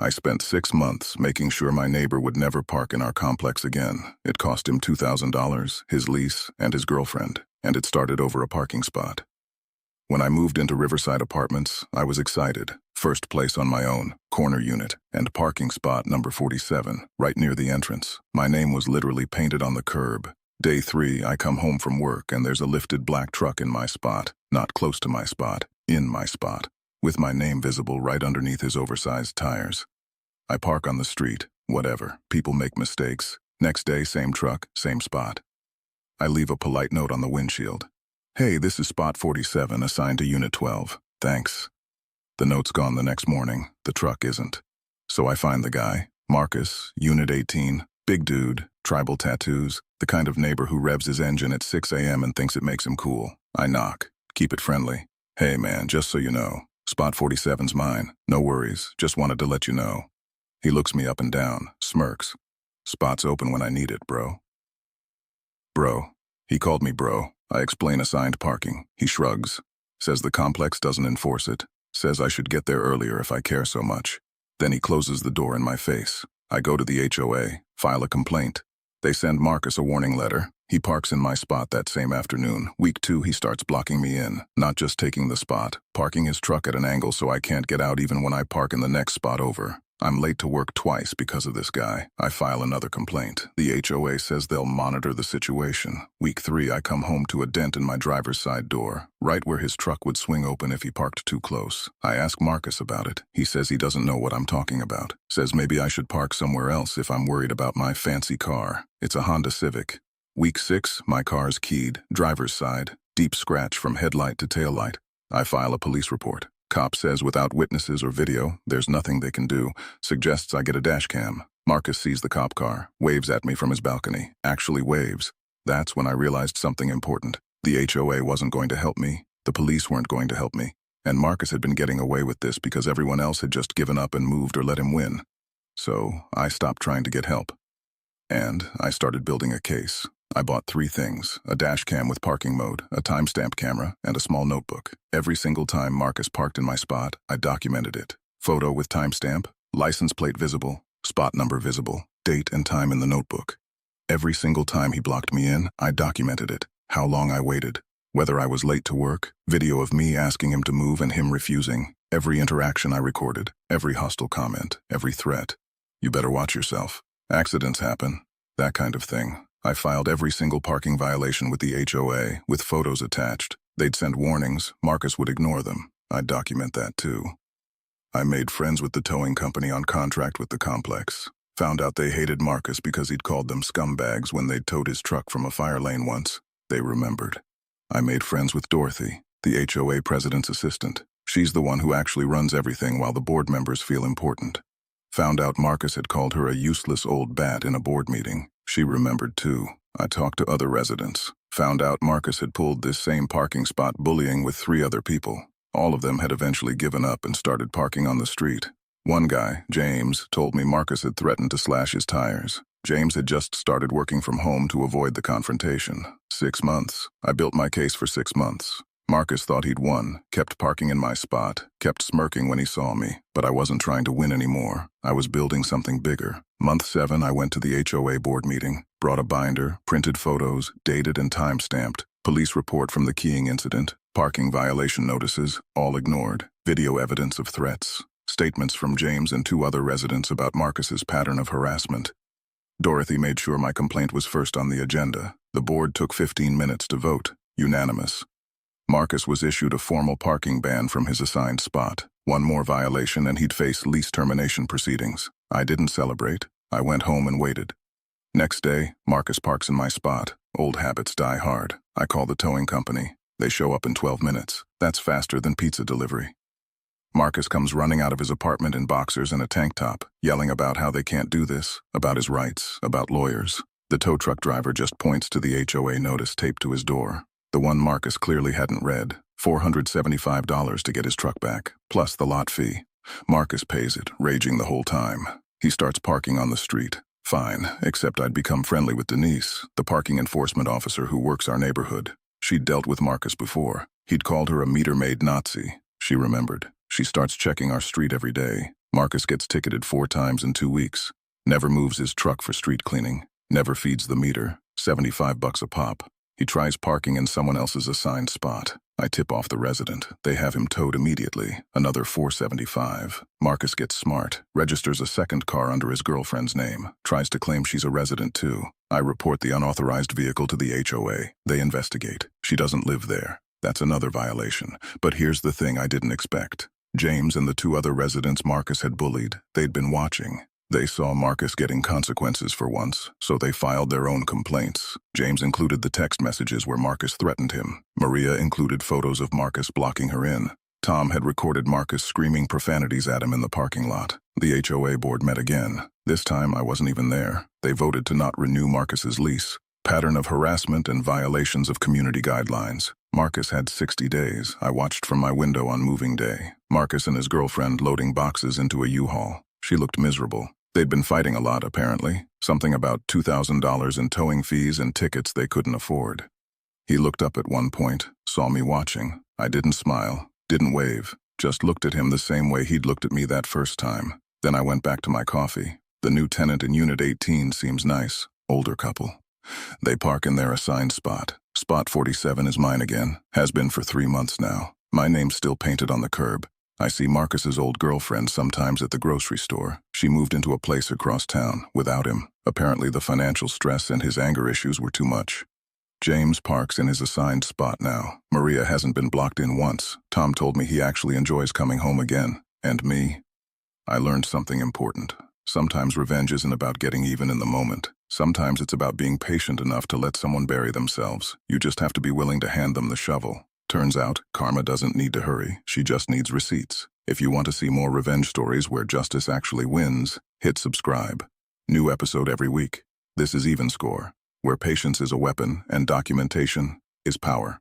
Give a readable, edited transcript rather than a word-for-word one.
I spent 6 months making sure my neighbor would never park in our complex again. It cost him $2,000, his lease, and his girlfriend, and it started over a parking spot. When I moved into Riverside Apartments, I was excited. First place on my own, corner unit, and parking spot number 47, right near the entrance. My name was literally painted on the curb. Day 3, I come home from work and there's a lifted black truck in my spot. Not close to my spot, in my spot, with my name visible right underneath his oversized tires. I park on the street, whatever, people make mistakes. Next day, same truck, same spot. I leave a polite note on the windshield. Hey, this is spot 47, assigned to unit 12. Thanks. The note's gone the next morning. The truck isn't. So I find the guy, Marcus, unit 18, big dude, tribal tattoos, the kind of neighbor who revs his engine at 6 a.m. and thinks it makes him cool. I knock. Keep it friendly. Hey man, just so you know, spot 47's mine. No worries, just wanted to let you know. He looks me up and down, smirks. Spot's open when I need it, bro. Bro. He called me bro. I explain assigned parking. He shrugs. Says the complex doesn't enforce it. Says I should get there earlier if I care so much. Then he closes the door in my face. I go to the HOA, file a complaint. They send Marcus a warning letter. He parks in my spot that same afternoon. Week 2, he starts blocking me in, not just taking the spot, parking his truck at an angle so I can't get out even when I park in the next spot over. I'm late to work twice because of this guy. I file another complaint. The HOA says they'll monitor the situation. Week 3, I come home to a dent in my driver's side door, right where his truck would swing open if he parked too close. I ask Marcus about it. He says he doesn't know what I'm talking about. Says maybe I should park somewhere else if I'm worried about my fancy car. It's a Honda Civic. Week 6, my car's keyed, driver's side, deep scratch from headlight to taillight. I file a police report. Cop says without witnesses or video, there's nothing they can do, suggests I get a dash cam. Marcus sees the cop car, waves at me from his balcony, actually waves. That's when I realized something important. The HOA wasn't going to help me, the police weren't going to help me, and Marcus had been getting away with this because everyone else had just given up and moved or let him win. So I stopped trying to get help. And I started building a case. I bought 3 things, a dash cam with parking mode, a timestamp camera, and a small notebook. Every single time Marcus parked in my spot, I documented it. Photo with timestamp, license plate visible, spot number visible, date and time in the notebook. Every single time he blocked me in, I documented it, how long I waited, whether I was late to work, video of me asking him to move and him refusing, every interaction I recorded, every hostile comment, every threat. You better watch yourself. Accidents happen, that kind of thing. I filed every single parking violation with the HOA, with photos attached. They'd send warnings, Marcus would ignore them. I'd document that too. I made friends with the towing company on contract with the complex. Found out they hated Marcus because he'd called them scumbags when they'd towed his truck from a fire lane once. They remembered. I made friends with Dorothy, the HOA president's assistant. She's the one who actually runs everything while the board members feel important. Found out Marcus had called her a useless old bat in a board meeting. She remembered too. I talked to other residents. Found out Marcus had pulled this same parking spot bullying with 3 other people. All of them had eventually given up and started parking on the street. One guy, James, told me Marcus had threatened to slash his tires. James had just started working from home to avoid the confrontation. 6 months. I built my case for 6 months. Marcus thought he'd won, kept parking in my spot, kept smirking when he saw me, but I wasn't trying to win anymore. I was building something bigger. Month 7, I went to the HOA board meeting, brought a binder, printed photos, dated and time-stamped, police report from the keying incident, parking violation notices, all ignored, video evidence of threats, statements from James and 2 other residents about Marcus's pattern of harassment. Dorothy made sure my complaint was first on the agenda. The board took 15 minutes to vote, unanimous. Marcus was issued a formal parking ban from his assigned spot. 1 more violation and he'd face lease termination proceedings. I didn't celebrate. I went home and waited. Next day, Marcus parks in my spot. Old habits die hard. I call the towing company. They show up in 12 minutes. That's faster than pizza delivery. Marcus comes running out of his apartment in boxers and a tank top, yelling about how they can't do this, about his rights, about lawyers. The tow truck driver just points to the HOA notice taped to his door. The one Marcus clearly hadn't read. $475 to get his truck back, plus the lot fee. Marcus pays it, raging the whole time. He starts parking on the street. Fine, except I'd become friendly with Denise, the parking enforcement officer who works our neighborhood. She'd dealt with Marcus before. He'd called her a meter-maid Nazi. She remembered. She starts checking our street every day. Marcus gets ticketed 4 times in 2 weeks. Never moves his truck for street cleaning. Never feeds the meter. $75 a pop. He tries parking in someone else's assigned spot. I tip off the resident. They have him towed immediately. Another $475. Marcus gets smart. Registers a second car under his girlfriend's name. Tries to claim she's a resident too. I report the unauthorized vehicle to the HOA. They investigate. She doesn't live there. That's another violation. But here's the thing I didn't expect. James and the 2 other residents Marcus had bullied, they'd been watching. They saw Marcus getting consequences for once, so they filed their own complaints. James included the text messages where Marcus threatened him. Maria included photos of Marcus blocking her in. Tom had recorded Marcus screaming profanities at him in the parking lot. The HOA board met again. This time I wasn't even there. They voted to not renew Marcus's lease. Pattern of harassment and violations of community guidelines. Marcus had 60 days. I watched from my window on moving day. Marcus and his girlfriend loading boxes into a U-Haul. She looked miserable. They'd been fighting a lot, apparently. Something about $2,000 in towing fees and tickets they couldn't afford. He looked up at one point, saw me watching. I didn't smile, didn't wave, just looked at him the same way he'd looked at me that first time. Then I went back to my coffee. The new tenant in Unit 18 seems nice. Older couple. They park in their assigned spot. Spot 47 is mine again. Has been for 3 months now. My name's still painted on the curb. I see Marcus's old girlfriend sometimes at the grocery store. She moved into a place across town, without him. Apparently the financial stress and his anger issues were too much. James parks in his assigned spot now. Maria hasn't been blocked in once. Tom told me he actually enjoys coming home again. And me? I learned something important. Sometimes revenge isn't about getting even in the moment. Sometimes it's about being patient enough to let someone bury themselves. You just have to be willing to hand them the shovel. Turns out, karma doesn't need to hurry. She just needs receipts. If you want to see more revenge stories where justice actually wins, hit subscribe. New episode every week. This is Even Score, where patience is a weapon and documentation is power.